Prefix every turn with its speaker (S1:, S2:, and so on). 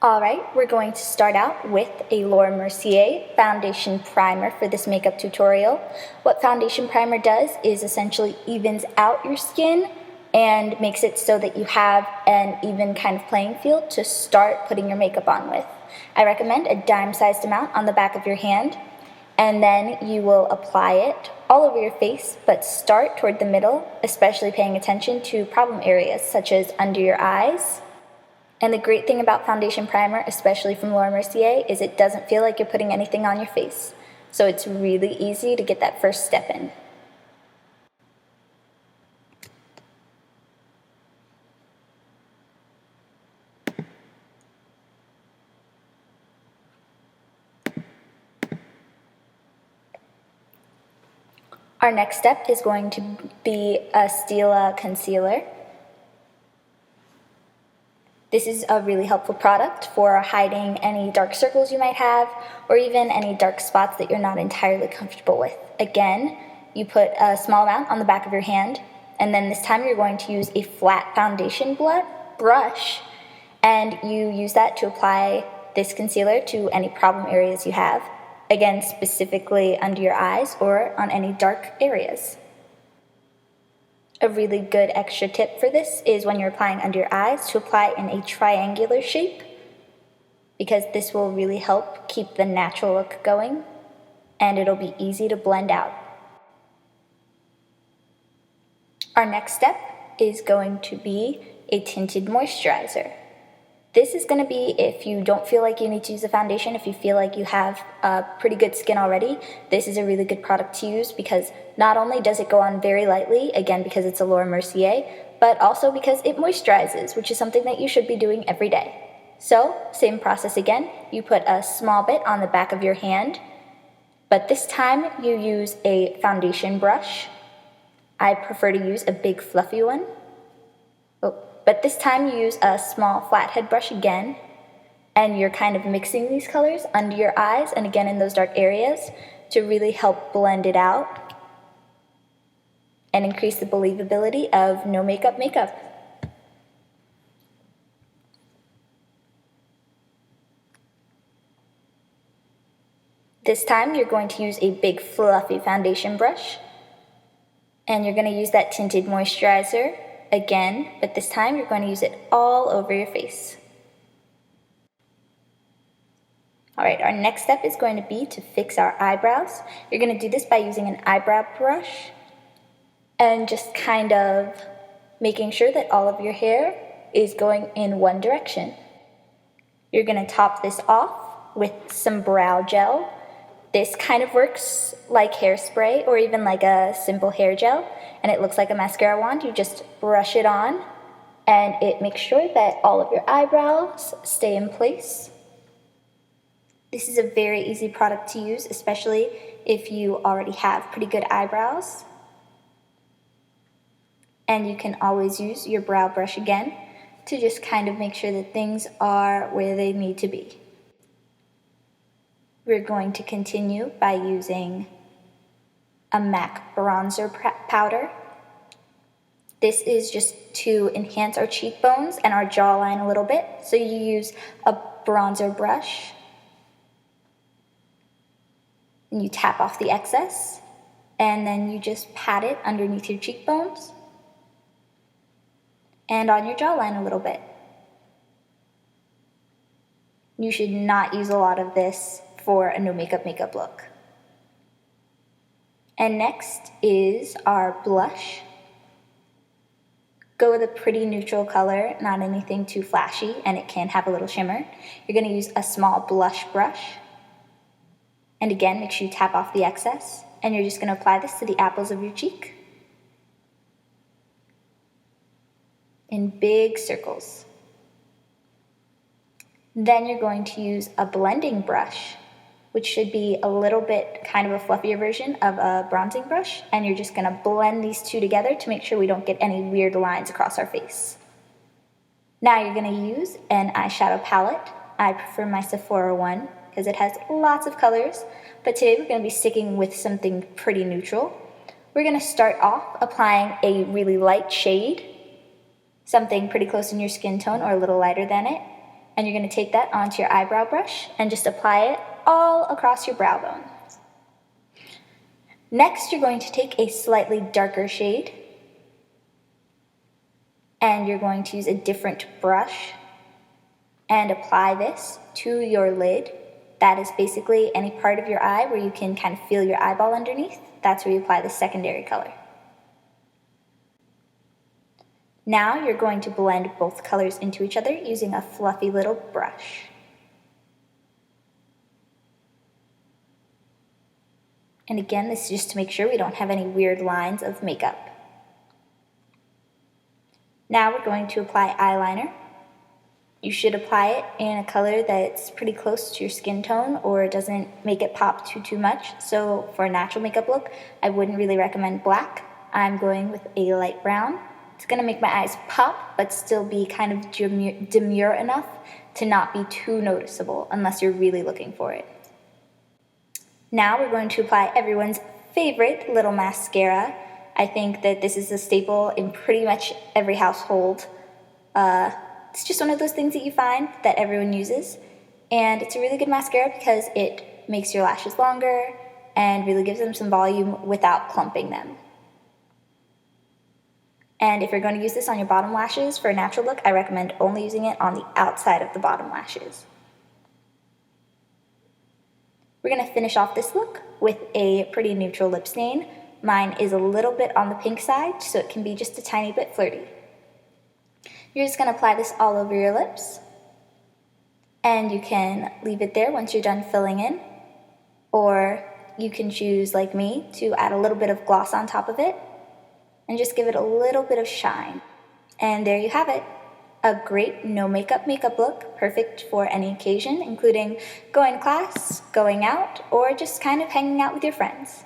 S1: Alright, we're going to start out with a Laura Mercier foundation primer for this makeup tutorial. What foundation primer does is essentially evens out your skin and makes it so that you have an even kind of playing field to start putting your makeup on with. I recommend a dime-sized amount on the back of your hand, and then you will apply it all over your face, but start toward the middle, especially paying attention to problem areas such as under your eyes. And the great thing about foundation primer, especially from Laura Mercier, is it doesn't feel like you're putting anything on your face. So it's really easy to get that first step in. Our next step is going to be a Stila concealer. This is a really helpful product for hiding any dark circles you might have, or even any dark spots that you're not entirely comfortable with. Again, you put a small amount on the back of your hand, and then this time you're going to use a flat foundation brush, and you use that to apply this concealer to any problem areas you have. Again, specifically under your eyes or on any dark areas. A really good extra tip for this is when you're applying under your eyes to apply in a triangular shape, because this will really help keep the natural look going, and it'll be easy to blend out. Our next step is going to be a tinted moisturizer. This is going to be if you don't feel like you need to use a foundation, if you feel like you have pretty good skin already. This is a really good product to use because not only does it go on very lightly, again because it's a Laura Mercier, but also because it moisturizes, which is something that you should be doing every day. So, same process again. You put a small bit on the back of your hand, but this time you use a foundation brush. I prefer to use a big fluffy one. But this time you use a small flathead brush again, and you're kind of mixing these colors under your eyes and again in those dark areas to really help blend it out and increase the believability of no makeup makeup. This time you're going to use a big fluffy foundation brush, and you're going to use that tinted moisturizer again, but this time you're going to use it all over your face. Alright, our next step is going to be to fix our eyebrows. You're going to do this by using an eyebrow brush and just kind of making sure that all of your hair is going in one direction. You're going to top this off with some brow gel. This kind of works like hairspray or even like a simple hair gel, and it looks like a mascara wand. You just brush it on, and it makes sure that all of your eyebrows stay in place. This is a very easy product to use, especially if you already have pretty good eyebrows. And you can always use your brow brush again to just kind of make sure that things are where they need to be. We're going to continue by using a MAC bronzer powder. This is just to enhance our cheekbones and our jawline a little bit. So you use a bronzer brush and you tap off the excess, and then you just pat it underneath your cheekbones and on your jawline a little bit. You should not use a lot of this for a no makeup look. And next is our blush. Go with a pretty neutral color, not anything too flashy, and it can have a little shimmer. You're going to use a small blush brush. And again, make sure you tap off the excess. And you're just going to apply this to the apples of your cheek in big circles. Then you're going to use a blending brush, which should be a little bit kind of a fluffier version of a bronzing brush, and you're just going to blend these two together to make sure we don't get any weird lines across our face. Now you're going to use an eyeshadow palette. I prefer my Sephora one because it has lots of colors, but today we're going to be sticking with something pretty neutral. We're going to start off applying a really light shade, something pretty close in your skin tone or a little lighter than it, And you're going to take that onto your eyebrow brush and just apply it all across your brow bone. Next, you're going to take a slightly darker shade and you're going to use a different brush and apply this to your lid. That is basically any part of your eye where you can kind of feel your eyeball underneath. That's where you apply the secondary color. Now you're going to blend both colors into each other using a fluffy little brush. And again, this is just to make sure we don't have any weird lines of makeup. Now we're going to apply eyeliner. You should apply it in a color that's pretty close to your skin tone or doesn't make it pop too much. So for a natural makeup look, I wouldn't really recommend black. I'm going with a light brown. It's going to make my eyes pop, but still be kind of demure enough to not be too noticeable unless you're really looking for it. Now we're going to apply everyone's favorite little mascara. I think that this is a staple in pretty much every household. It's just one of those things that you find that everyone uses. And it's a really good mascara because it makes your lashes longer and really gives them some volume without clumping them. And if you're going to use this on your bottom lashes for a natural look, I recommend only using it on the outside of the bottom lashes. We're going to finish off this look with a pretty neutral lip stain. Mine is a little bit on the pink side, so it can be just a tiny bit flirty. You're just going to apply this all over your lips. And you can leave it there once you're done filling in. Or you can choose, like me, to add a little bit of gloss on top of it. And just give it a little bit of shine. And there you have it. A great no makeup look, perfect for any occasion, including going to class, going out, or just kind of hanging out with your friends.